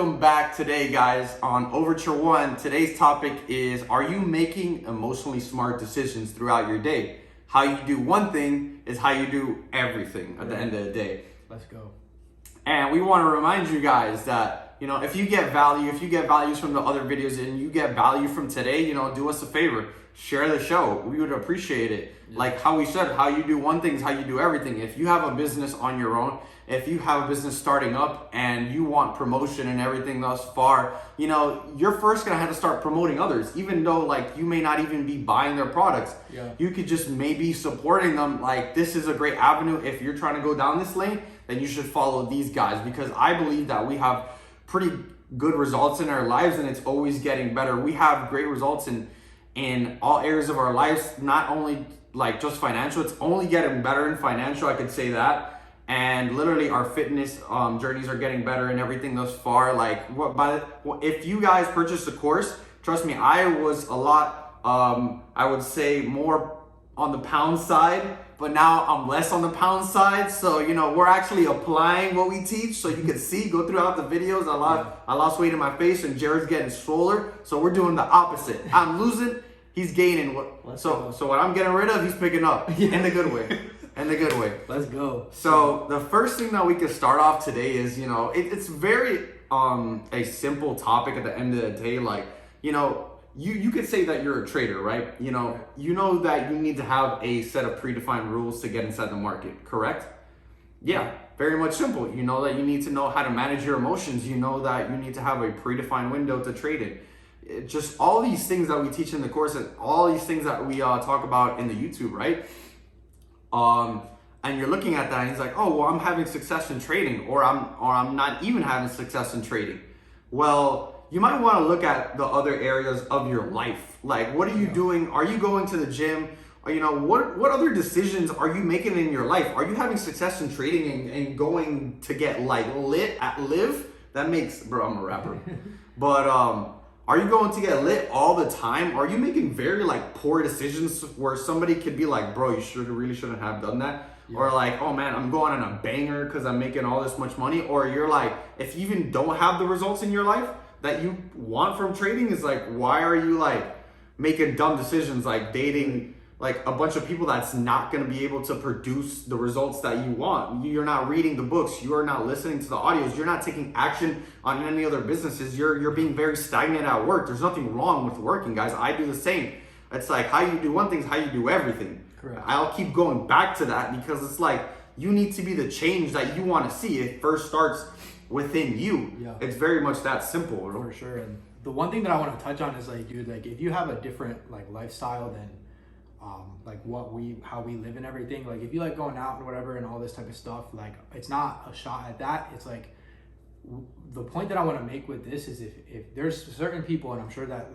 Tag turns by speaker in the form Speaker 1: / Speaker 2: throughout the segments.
Speaker 1: Welcome back today, guys, on Overture 1. Today's topic is, are you making emotionally smart decisions throughout your day? How you do one thing is how you do everything at the end of the day.
Speaker 2: Let's go.
Speaker 1: And we want to remind you guys that, if you get values from the other videos and you get value from today, do us a favor. Share the show. We would appreciate it.
Speaker 2: Yeah.
Speaker 1: Like how we said, how you do one thing is how you do everything. If you have a business on your own, if you have a business starting up and you want promotion and everything thus far, you're first going to have to start promoting others, even though you may not even be buying their products.
Speaker 2: Yeah.
Speaker 1: You could just maybe supporting them. This is a great avenue. If you're trying to go down this lane, then you should follow these guys, because I believe that we have pretty good results in our lives and it's always getting better. We have great results in all areas of our lives, not only just financial. It's only getting better in financial, I could say that. And literally our fitness journeys are getting better and everything thus far. If you guys purchased the course, trust me, I was a lot, I would say more on the pound side, but now I'm less on the pound side. So, we're actually applying what we teach. So you can see, go throughout the videos. I lost weight in my face and Jared's getting swoller. So we're doing the opposite. I'm losing, he's gaining. So what I'm getting rid of, he's picking up in the good way. In the good way.
Speaker 2: Let's go.
Speaker 1: So the first thing that we could start off today is, it's very a simple topic at the end of the day. You could say that you're a trader, right? You know that you need to have a set of predefined rules to get inside the market, correct? Yeah, very much simple. You know that you need to know how to manage your emotions. You know that you need to have a predefined window to trade in. Just all these things that we teach in the course and all these things that we talk about in the YouTube, right? And you're looking at that and it's like, oh, well, I'm having success in trading, or I'm not even having success in trading. Well, you might want to look at the other areas of your life. Like, what are you doing? Are you going to the gym? Or, what other decisions are you making in your life? Are you having success in trading and going to get lit at live? That makes, bro, I'm a rapper. But are you going to get lit all the time? Are you making very poor decisions where somebody could be like, bro, you really shouldn't have done that? Yeah. Or oh man, I'm going on a banger because I'm making all this much money. Or you're if you even don't have the results in your life that you want from trading, is why are you making dumb decisions, dating a bunch of people that's not going to be able to produce the results that you want? You're not reading the books. You are not listening to the audios. You're not taking action on any other businesses. You're being very stagnant at work. There's nothing wrong with working, guys. I do the same. It's how you do one thing is how you do everything.
Speaker 2: Correct.
Speaker 1: I'll keep going back to that because it's you need to be the change that you want to see. It first starts within you.
Speaker 2: Yeah.
Speaker 1: It's very much that simple.
Speaker 2: For sure. And the one thing that I want to touch on is if you have a different lifestyle than how we live and everything, if you going out and whatever and all this type of stuff, it's not a shot at that. It's the point that I want to make with this is if there's certain people, and I'm sure that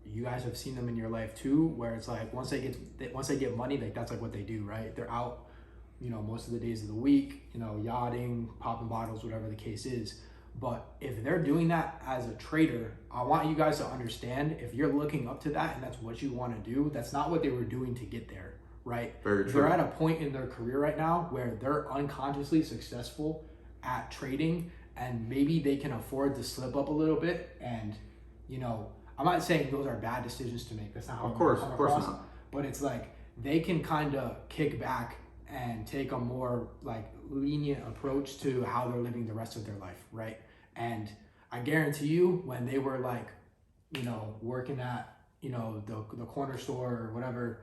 Speaker 2: you guys have seen them in your life too, where it's once they get money, that's what they do, right? They're out, most of the days of the week, yachting, popping bottles, whatever the case is. But if they're doing that as a trader, I want you guys to understand, if you're looking up to that and that's what you want to do, that's not what they were doing to get there, right?
Speaker 1: Very true.
Speaker 2: They're at a point in their career right now where they're unconsciously successful at trading, and maybe they can afford to slip up a little bit. And, I'm not saying those are bad decisions to make. That's not how
Speaker 1: of course not.
Speaker 2: But it's they can kind of kick back and take a more lenient approach to how they're living the rest of their life, right? And I guarantee you, when they were working at the corner store or whatever,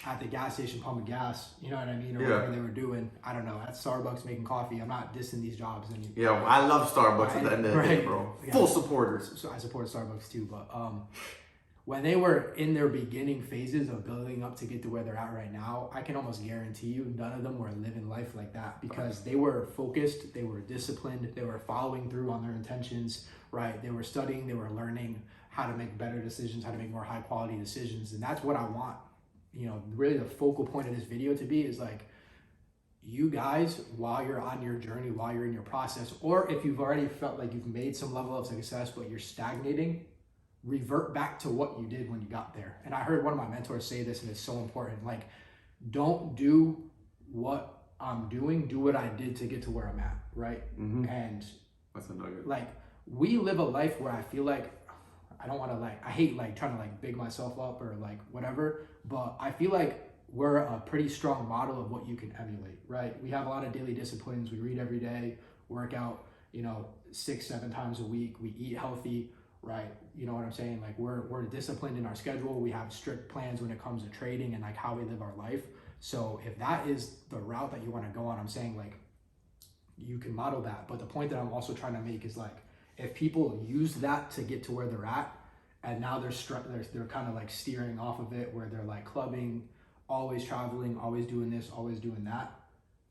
Speaker 2: at the gas station pumping gas, you know what I mean, or whatever they were doing, I don't know, at Starbucks making coffee. I'm not dissing these jobs.
Speaker 1: Yeah, I love Starbucks at the end of the day, bro.
Speaker 2: Yeah.
Speaker 1: Full supporters.
Speaker 2: So I support Starbucks too, but when they were in their beginning phases of building up to get to where they're at right now, I can almost guarantee you none of them were living life like that, because they were focused, they were disciplined, they were following through on their intentions, right? They were studying, they were learning how to make better decisions, how to make more high quality decisions. And that's what I want, really the focal point of this video to be, is you guys, while you're on your journey, while you're in your process, or if you've already felt you've made some level of success, but you're stagnating, revert back to what you did when you got there. And I heard one of my mentors say this, and it's so important. Don't do what I'm doing, do what I did to get to where I'm at, right?
Speaker 1: Mm-hmm.
Speaker 2: And
Speaker 1: that's a nugget.
Speaker 2: we live a life where I feel like I don't want to like, I hate like trying to like big myself up or like whatever, but I feel like we're a pretty strong model of what you can emulate, right? We have a lot of daily disciplines. We read every day, work out, 6-7 times a week. We eat healthy, right? You know what I'm saying? Like we're disciplined in our schedule. We have strict plans when it comes to trading and like how we live our life. So if that is the route that you want to go on, I'm saying like you can model that. But the point that I'm also trying to make is like, if people use that to get to where they're at, and now they're kind of like steering off of it, where they're like clubbing, always traveling, always doing this, always doing that.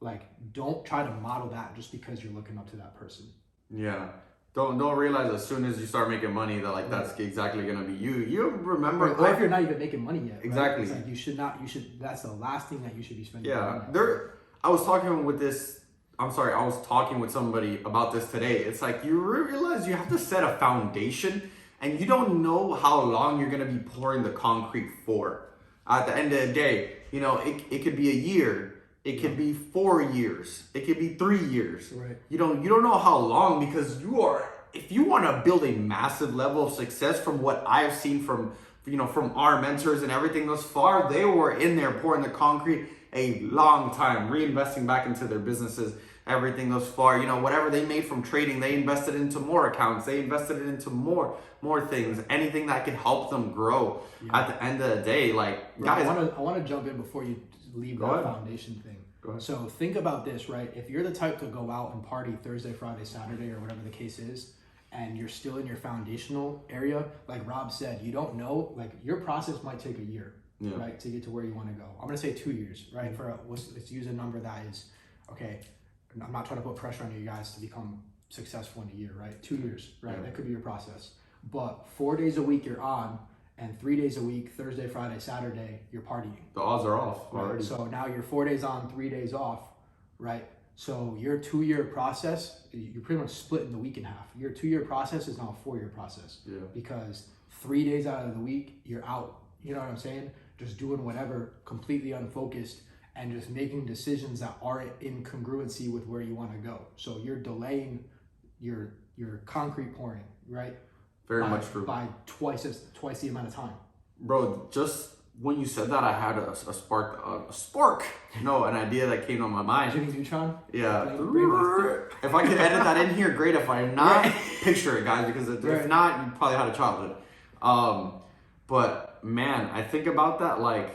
Speaker 2: Like, don't try to model that just because you're looking up to that person.
Speaker 1: Yeah. Don't realize as soon as you start making money that like that's exactly gonna be you. You remember,
Speaker 2: or if you're not even making money yet.
Speaker 1: Exactly.
Speaker 2: Right? It's like you should. That's the last thing that you should be spending.
Speaker 1: Yeah. I was talking with somebody about this today. It's like you realize you have to set a foundation, and you don't know how long you're gonna be pouring the concrete for. At the end of the day, it could be a year. It could be 4 years. It could be 3 years.
Speaker 2: Right.
Speaker 1: You don't know how long, because if you want to build a massive level of success, from what I've seen from our mentors and everything thus far, they were in there pouring the concrete a long time, reinvesting back into their businesses, everything thus far. Whatever they made from trading, they invested into more accounts. They invested it into more things, anything that could help them grow. Yeah. At the end of the day, like, guys,
Speaker 2: I want to jump in before you leave that foundation thing. So think about this, right? If you're the type to go out and party Thursday, Friday, Saturday, or whatever the case is, and you're still in your foundational area, like Rob said, you don't know, like your process might take a year, right, to get to where you want to go. I'm going to say 2 years, right? Let's use a number that is, okay, I'm not trying to put pressure on you guys to become successful in a year, right? 2 years, right? Yeah. That could be your process. But 4 days a week you're on, and 3 days a week, Thursday, Friday, Saturday, you're partying.
Speaker 1: The odds are off already.
Speaker 2: Right? So now you're 4 days on, 3 days off, right? So your 2-year process, you're pretty much splitting the week in half. Your 2-year process is now a 4-year process.
Speaker 1: Yeah.
Speaker 2: Because 3 days out of the week, you're out. You know what I'm saying? Just doing whatever, completely unfocused, and just making decisions that aren't in congruency with where you want to go. So you're delaying your concrete pouring, right?
Speaker 1: Very much true.
Speaker 2: By twice the amount of time.
Speaker 1: Bro, just when you said that, I had a spark. No, an idea that came on my mind.
Speaker 2: Jimmy Neutron?
Speaker 1: Yeah. If I could edit that in here, great. If I'm not, picture it, guys, because if not, you probably had a childhood. But man, I think about that, like,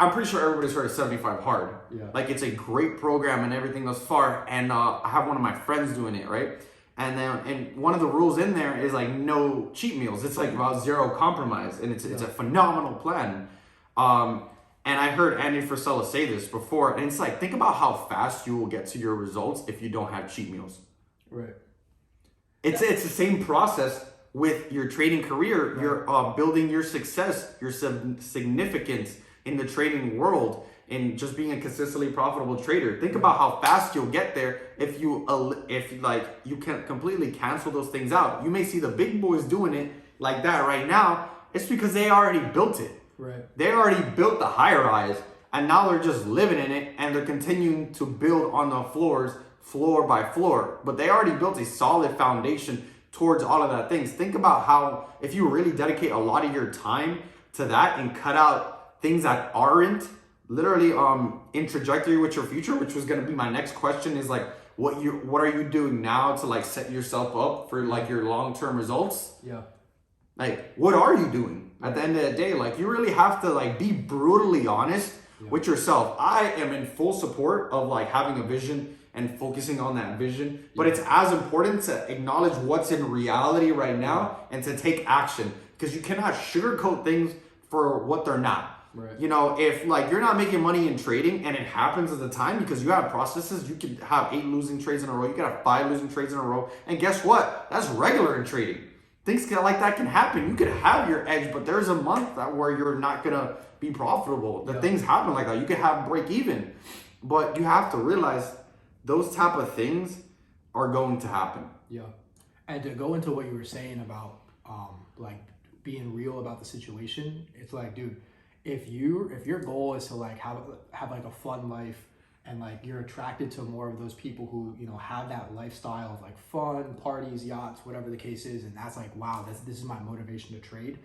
Speaker 1: I'm pretty sure everybody's heard of 75 Hard.
Speaker 2: Yeah.
Speaker 1: Like, it's a great program and everything thus far. And I have one of my friends doing it, right? And one of the rules in there is like no cheat meals. It's like about zero compromise, and it's a phenomenal plan. And I heard Andy Frisella say this before, and it's like, think about how fast you will get to your results if you don't have cheat meals.
Speaker 2: Right.
Speaker 1: It's the same process with your trading career. Right. You're building your success, your significance in the trading world, and just being a consistently profitable trader. Think about how fast you'll get there if you can completely cancel those things out. You may see the big boys doing it like that right now. It's because they already built it.
Speaker 2: Right.
Speaker 1: They already built the high rise, and now they're just living in it, and they're continuing to build on the floors, floor by floor. But they already built a solid foundation towards all of that things. Think about how, if you really dedicate a lot of your time to that and cut out things that aren't literally in trajectory with your future, which was going to be my next question, is like, what are you doing now to like set yourself up for like your long-term results?
Speaker 2: Yeah.
Speaker 1: Like, what are you doing at the end of the day? Like, you really have to like be brutally honest with yourself. I am in full support of like having a vision and focusing on that vision, but it's as important to acknowledge what's in reality right now and to take action, because you cannot sugarcoat things for what they're not.
Speaker 2: Right.
Speaker 1: If like you're not making money in trading and it happens at the time because you have processes, you can have 8 losing trades in a row, you can have 5 losing trades in a row, and guess what? That's regular in trading. Things like that can happen. You could have your edge, but there's a month where you're not gonna be profitable. Things happen like that. You could have break even, but you have to realize those type of things are going to happen.
Speaker 2: Yeah, and to go into what you were saying about like being real about the situation, it's like, dude, if your goal is to like have like a fun life and like you're attracted to more of those people who, you know, have that lifestyle of like fun, parties, yachts, whatever the case is, and that's like, wow, this is my motivation to trade.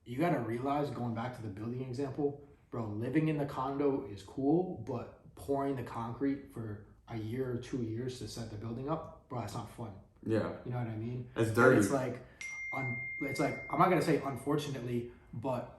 Speaker 2: You got to realize, going back to the building example, bro, living in the condo is cool, but pouring the concrete for a year or 2 years to set the building up, bro, that's not fun.
Speaker 1: Yeah.
Speaker 2: You know what I mean?
Speaker 1: It's dirty.
Speaker 2: It's like, I'm not gonna say unfortunately, but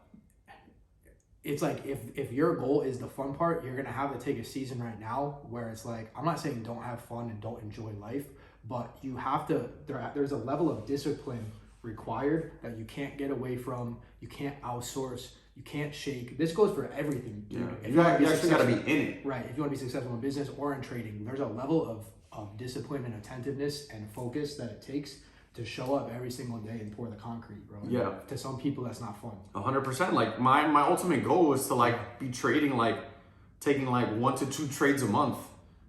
Speaker 2: it's like if your goal is the fun part, you're gonna have to take a season right now where it's like, I'm not saying don't have fun and don't enjoy life, but you have to. There's a level of discipline required that you can't get away from. You can't outsource. You can't shake. This goes for everything, dude.
Speaker 1: Yeah. You actually got to be in it.
Speaker 2: Right. If you want to be successful in business or in trading, there's a level of discipline and attentiveness and focus that it takes to show up every single day and pour the concrete, bro.
Speaker 1: Yeah.
Speaker 2: To some people, that's not fun.
Speaker 1: 100%. Like my ultimate goal is to like be trading, like taking like 1 to 2 trades a month.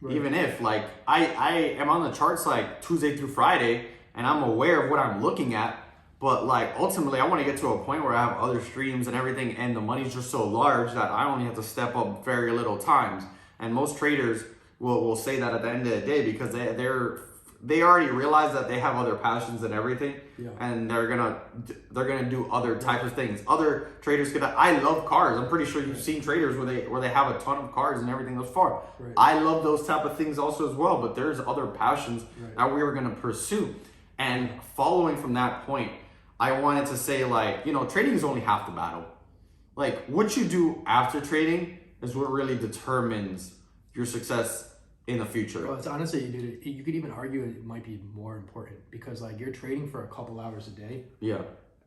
Speaker 1: Right. Even if like I am on the charts like Tuesday through Friday and I'm aware of what I'm looking at, but like ultimately I want to get to a point where I have other streams and everything, and the money's just so large that I only have to step up very little times. And most traders will say that at the end of the day, because they already realize that they have other passions and everything, and they're gonna do other types of things. Other traders could. I love cars. I'm pretty sure you've seen traders where they have a ton of cars and everything thus far.
Speaker 2: Right.
Speaker 1: I love those type of things also as well. But there's other passions that we were gonna pursue. And following from that point, I wanted to say, like, you know, trading is only half the battle. Like, what you do after trading is what really determines your success in the future.
Speaker 2: Well, it's honestly, dude, you could even argue it might be more important, because like you're trading for a couple hours a day.
Speaker 1: Yeah.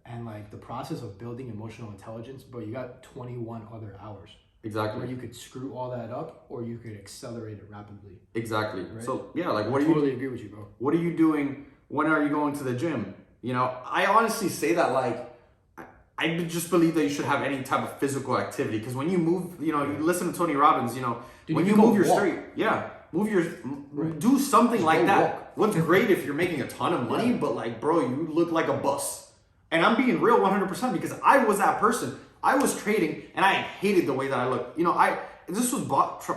Speaker 2: And like the process of building emotional intelligence, but you got 21 other hours.
Speaker 1: Exactly.
Speaker 2: Where you could screw all that up, or you could accelerate it rapidly.
Speaker 1: Exactly.
Speaker 2: Right?
Speaker 1: So yeah, like
Speaker 2: I totally agree with you, bro.
Speaker 1: What are you doing? When are you going to the gym? You know, I honestly say that like, I just believe that you should have any type of physical activity, because when you move, you know, you listen to Tony Robbins, you know, dude, when you move your street, do something just like that. Walk. What's great if you're making a ton of money, but like, bro, you look like a bus. And I'm being real 100%, because I was that person. I was trading and I hated the way that I looked. You know, this was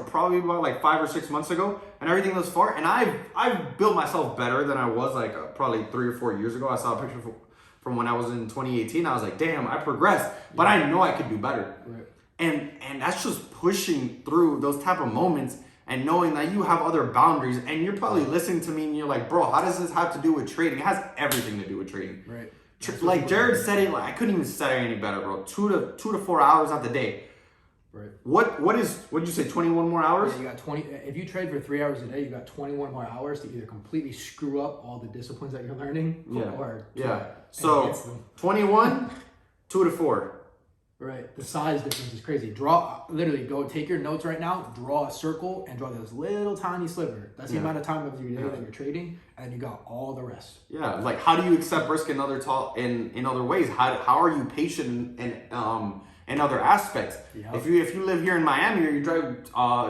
Speaker 1: probably about like 5 or 6 months ago, and everything thus far. And I've built myself better than I was like probably 3 or 4 years ago. I saw a picture from when I was in 2018. I was like, damn, I progressed, but I know I could do better.
Speaker 2: Right.
Speaker 1: And that's just pushing through those type of moments and knowing that you have other boundaries. And you're probably listening to me and you're like, bro, how does this have to do with trading? It has everything to do with trading.
Speaker 2: Right.
Speaker 1: Like Jared said it, like I couldn't even say it any better, bro. 2 to 4 hours out the day.
Speaker 2: Right.
Speaker 1: What did you say? 21 more hours?
Speaker 2: Yeah, you got 20. If you trade for 3 hours a day, you got 21 more hours to either completely screw up all the disciplines that you're learning, or
Speaker 1: so 21, 2 to 4.
Speaker 2: Right. The size difference is crazy. Literally go take your notes right now, draw a circle and draw this little tiny sliver. That's the amount of time of your day that you're trading, and you got all the rest. Yeah.
Speaker 1: Like, how do you accept risk in other ways? How are you patient in other aspects? Yep. If you live here in Miami, or you drive,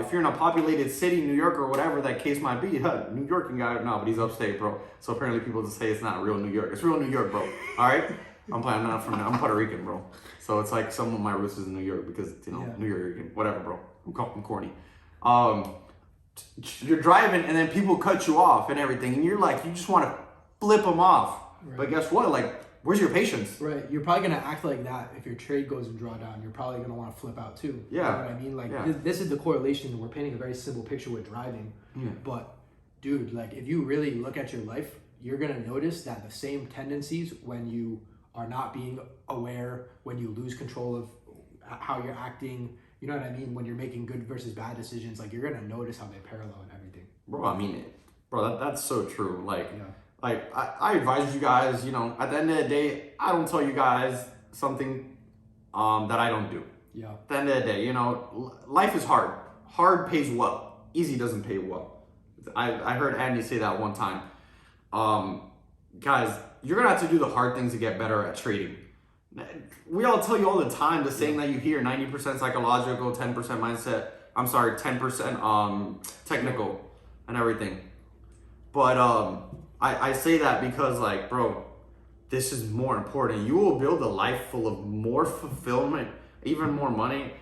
Speaker 1: if you're in a populated city, New York or whatever that case might be, New York but he's upstate, bro. So apparently people just say it's not real New York. It's real New York, bro. All right. I'm Puerto Rican, bro. So it's like some of my roots is in New York, because, you know, New York, whatever, bro. I'm corny. You're driving and then people cut you off and everything, and you're like, you just want to flip them off. Right. But guess what? Like, where's your patience?
Speaker 2: Right. You're probably going to act like that if your trade goes in drawdown. You're probably going to want to flip out too.
Speaker 1: Yeah.
Speaker 2: You know what I mean? Like, this is the correlation. We're painting a very simple picture with driving. Yeah. But, dude, like, if you really look at your life, you're going to notice that the same tendencies when you are not being aware, when you lose control of how you're acting, you know what I mean? When you're making good versus bad decisions, like, you're going to notice how they parallel and everything.
Speaker 1: Bro, I mean, that's so true. Like, like I advise you guys, you know, at the end of the day, I don't tell you guys something that I don't do. Yeah. At the end of the day, you know, life is hard. Hard pays well. Easy doesn't pay well. I heard Andy say that one time. Guys, you're going to have to do the hard things to get better at trading. We all tell you all the time the saying that you hear, 90% psychological, 10% mindset. I'm sorry, 10% technical and everything. But I say that because, like, bro, this is more important. You will build a life full of more fulfillment, even more money,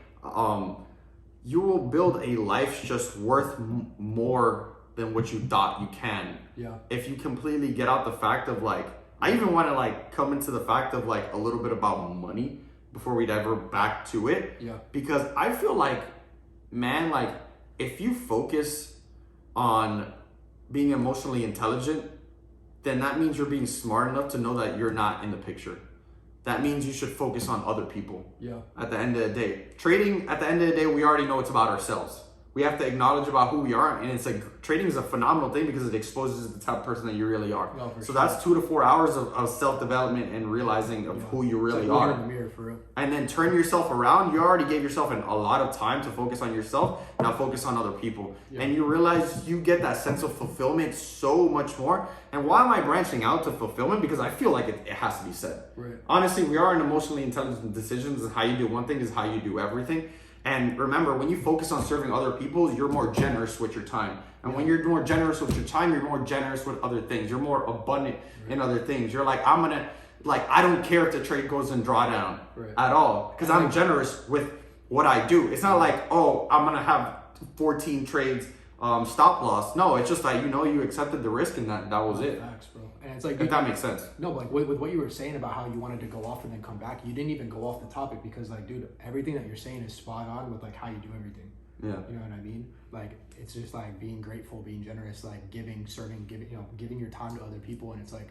Speaker 1: you will build a life just worth more than what you thought you can.
Speaker 2: Yeah.
Speaker 1: If you completely get out the fact of like, I even want to like come into the fact of like a little bit about money before we dive back to it.
Speaker 2: Yeah.
Speaker 1: Because I feel like, man, like if you focus on being emotionally intelligent, then that means you're being smart enough to know that you're not in the picture. That means you should focus on other people.
Speaker 2: Yeah.
Speaker 1: At the end of the day, trading, at the end of the day, we already know it's about ourselves. We have to acknowledge about who we are, and it's like trading is a phenomenal thing because it exposes the type of person that you really are.
Speaker 2: No,
Speaker 1: so
Speaker 2: sure.
Speaker 1: that's 2 to 4 hours of self-development and realizing of who you really
Speaker 2: like
Speaker 1: are.
Speaker 2: in the mirror, for real.
Speaker 1: And then turn yourself around. You already gave yourself a lot of time to focus on yourself. Now focus on other people.
Speaker 2: Yeah.
Speaker 1: And you realize you get that sense of fulfillment so much more. And why am I branching out to fulfillment? Because I feel like it has to be said.
Speaker 2: Right.
Speaker 1: Honestly, we are in emotionally intelligent decisions, and how you do one thing is how you do everything. And remember, when you focus on serving other people, you're more generous with your time. And when you're more generous with your time, you're more generous with other things. You're more abundant in other things. You're like, I don't care if the trade goes in drawdown at all, because I'm generous with what I do. It's not like, oh, I'm going to have 14 trades stop loss. No, it's just like, you accepted the risk, and that was it.
Speaker 2: Facts, bro. And it's like,
Speaker 1: If that makes sense.
Speaker 2: No, but like with what you were saying about how you wanted to go off and then come back, you didn't even go off the topic, because like, dude, everything that you're saying is spot on with like how you do everything.
Speaker 1: Yeah.
Speaker 2: You know what I mean? Like, it's just like being grateful, being generous, like giving your time to other people. And it's like,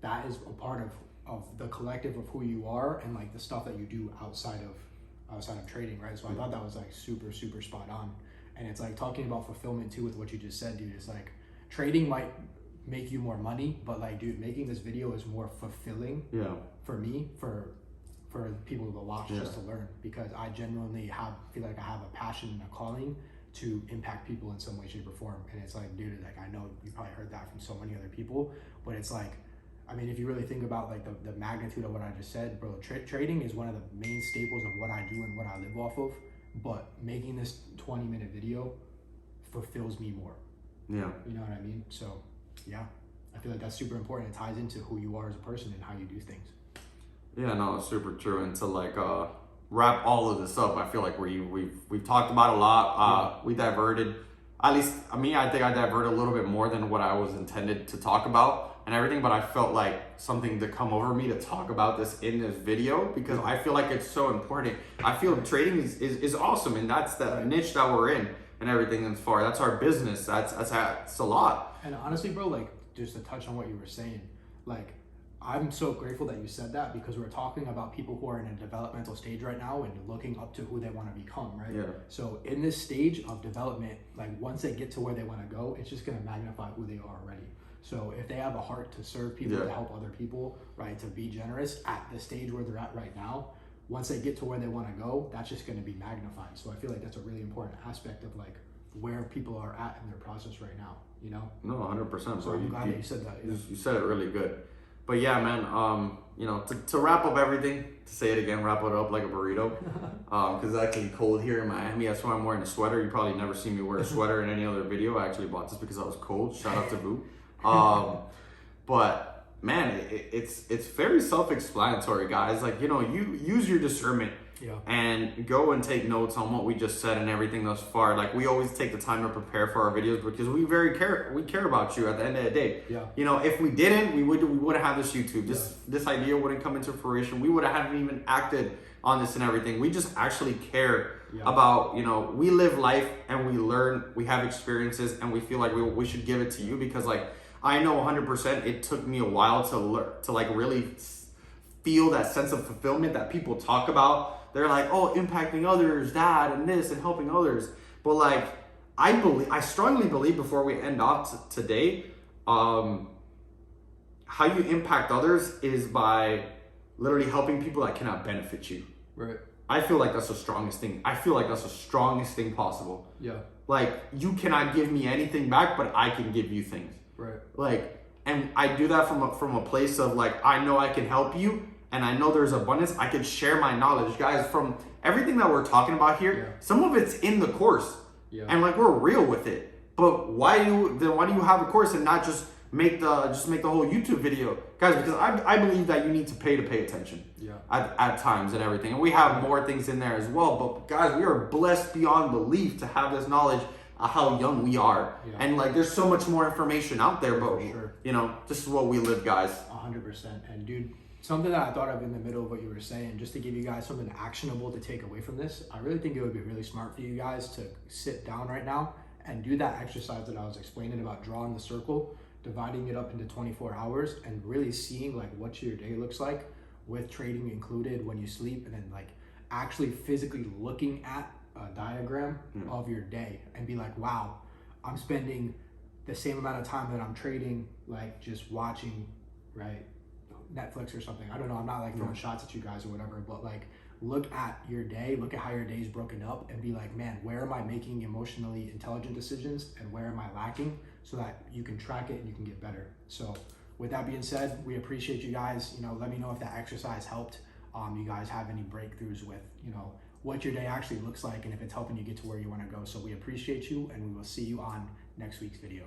Speaker 2: that is a part of the collective of who you are, and like the stuff that you do outside of trading, right? So I thought that was like super, super spot on. And it's like talking about fulfillment too with what you just said, dude. It's like trading might make you more money, but like, dude, making this video is more fulfilling for me, for people to watch, just to learn, because I genuinely feel like I have a passion and a calling to impact people in some way, shape, or form. And it's like, dude, like I know you probably heard that from so many other people, but it's like, I mean, if you really think about like the magnitude of what I just said, bro, trading is one of the main staples of what I do and what I live off of. But making this 20-minute video fulfills me more. Yeah. You know what I mean? So, yeah, I feel like that's super important. It ties into who you are as a person and how you do things.
Speaker 1: Yeah, no, it's super true. And to like wrap all of this up, I feel like we've talked about a lot. We diverted. At least me, I think I diverted a little bit more than what I was intended to talk about and everything, but I felt like something to come over me to talk about this in this video, because I feel like it's so important. I feel trading is awesome, and that's the niche that we're in and everything as far. That's our business. That's a lot.
Speaker 2: And honestly, bro, like just to touch on what you were saying, like I'm so grateful that you said that, because we're talking about people who are in a developmental stage right now and looking up to who they want to become, right?
Speaker 1: Yeah.
Speaker 2: So in this stage of development, like once they get to where they want to go, it's just going to magnify who they are already. So if they have a heart to serve people, to help other people, right, to be generous at the stage where they're at right now, once they get to where they want to go, that's just going to be magnified. So I feel like that's a really important aspect of like where people are at in their process right now, you know?
Speaker 1: No, 100%.
Speaker 2: So I'm glad that you said that. Yeah.
Speaker 1: You said it really good. But yeah, man, to wrap up everything, to say it again, wrap it up like a burrito, because it's actually cold here in Miami. That's why I'm wearing a sweater. You probably never seen me wear a sweater in any other video. I actually bought this because I was cold. Shout out to Boo. But man, it's very self-explanatory, guys. Like, you use your discernment and go and take notes on what we just said and everything thus far. Like, we always take the time to prepare for our videos because we care about you at the end of the day.
Speaker 2: Yeah.
Speaker 1: If we didn't, we wouldn't have this YouTube. This idea wouldn't come into fruition. We would have even acted on this and everything. We just actually care about, we live life and we learn, we have experiences, and we feel like we should give it to you, because like, I know 100% it took me a while to learn, to like really feel that sense of fulfillment that people talk about. They're like, oh, impacting others, that and this, and helping others. But like, I strongly believe, before we end off today, how you impact others is by literally helping people that cannot benefit you.
Speaker 2: Right.
Speaker 1: I feel like that's the strongest thing. I feel like that's the strongest thing possible.
Speaker 2: Yeah.
Speaker 1: Like, you cannot give me anything back, but I can give you things.
Speaker 2: Right.
Speaker 1: Like, and I do that from a place of like, I know I can help you, and I know there's abundance. I can share my knowledge, guys. From everything that we're talking about here, some of it's in the course, and like, we're real with it. But why do you have a course and not just make the whole YouTube video, guys, because I believe that you need to pay attention.
Speaker 2: Yeah.
Speaker 1: At times and everything, and we have more things in there as well. But guys, we are blessed beyond belief to have this knowledge of how young we are, and like there's so much more information out there. But you know, this is what we live, guys.
Speaker 2: 100%. And dude, something that I thought of in the middle of what you were saying, just to give you guys something actionable to take away from this, I really think it would be really smart for you guys to sit down right now and do that exercise that I was explaining about drawing the circle, dividing it up into 24 hours, and really seeing like what your day looks like with trading included when you sleep, and then like actually physically looking at a diagram of your day and be like, wow, I'm spending the same amount of time that I'm trading, like just watching, right, Netflix or something. I don't know, I'm not like throwing shots at you guys or whatever, but like look at your day, look at how your day is broken up, and be like, man, where am I making emotionally intelligent decisions and where am I lacking, so that you can track it and you can get better. So with that being said, we appreciate you guys. You know, let me know if that exercise helped. You guys have any breakthroughs with, you know, what your day actually looks like, and if it's helping you get to where you want to go. So we appreciate you, and we will see you on next week's video.